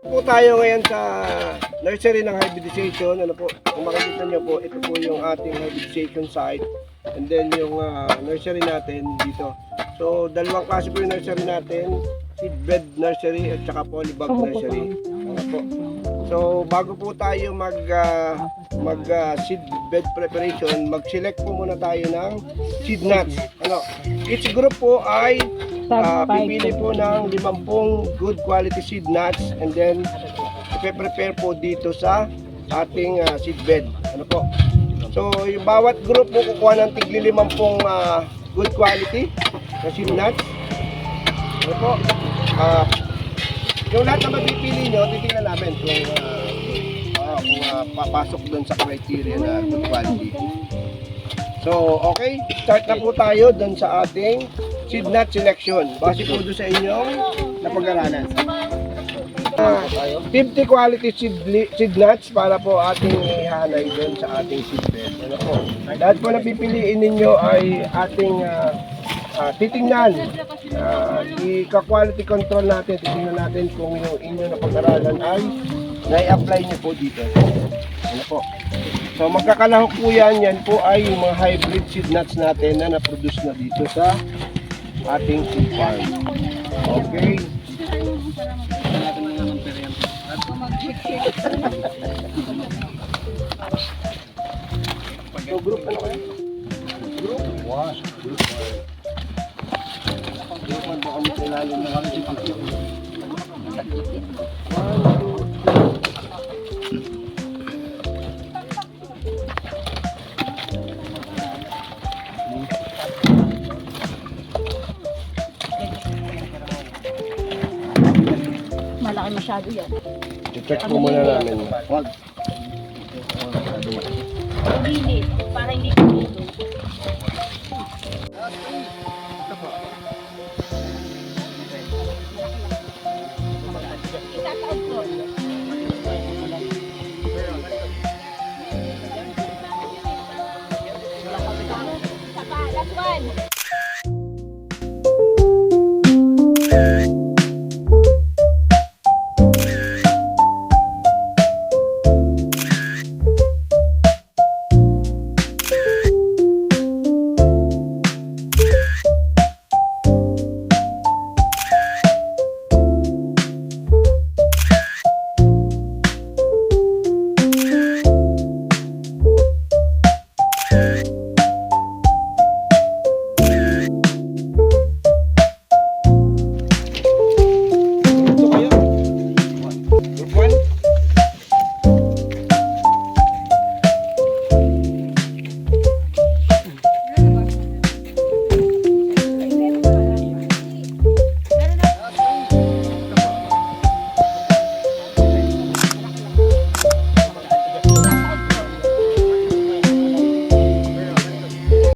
Po tayo ngayon sa nursery ng hybridization. Ano po, kung makikita nyo po, ito po yung ating hybridization site. And then yung nursery natin dito. So, dalawang klase po yung nursery natin. Seedbed nursery at saka polybag nursery. Ano po. So, bago po tayo mag seedbed preparation, mag-select po muna tayo ng seed nuts. Ano, each group po ay pipili po ng 50 good quality seed nuts and then ipe-prepare po dito sa ating seedbed. Ano po? So, yung bawat group po kukuha ng tigli 50 good quality na seed nuts. Ano po? Yung lahat na mapipili nyo, titingnan namin kung papasok doon sa criteria na good quality. So, okay. Start na po tayo doon sa ating seed nut selection. Base po doon sa inyong napag-aralan. 50 quality seed nuts para po ating ihanay doon sa ating seedbed. Ano po? Lahat po na pipiliin ninyo ay ating titingnan. I-quality control natin. Titingnan natin kung yung inyong napag-aralan ay na-apply nyo po dito. Ano po? So magkakalahok po yan. Yan po ay yung mga hybrid seed nuts natin na na-produce na dito sa ating seed farm. Okay. So group ano kayo? Group 1. Group 1. Group 1 baka may kailangan na kami si Pagyo. 1, 2. Malaki masyado yan. I-check po muna namin. Wag. Bilit, para hindi kumilo. Itataog ko. Last one.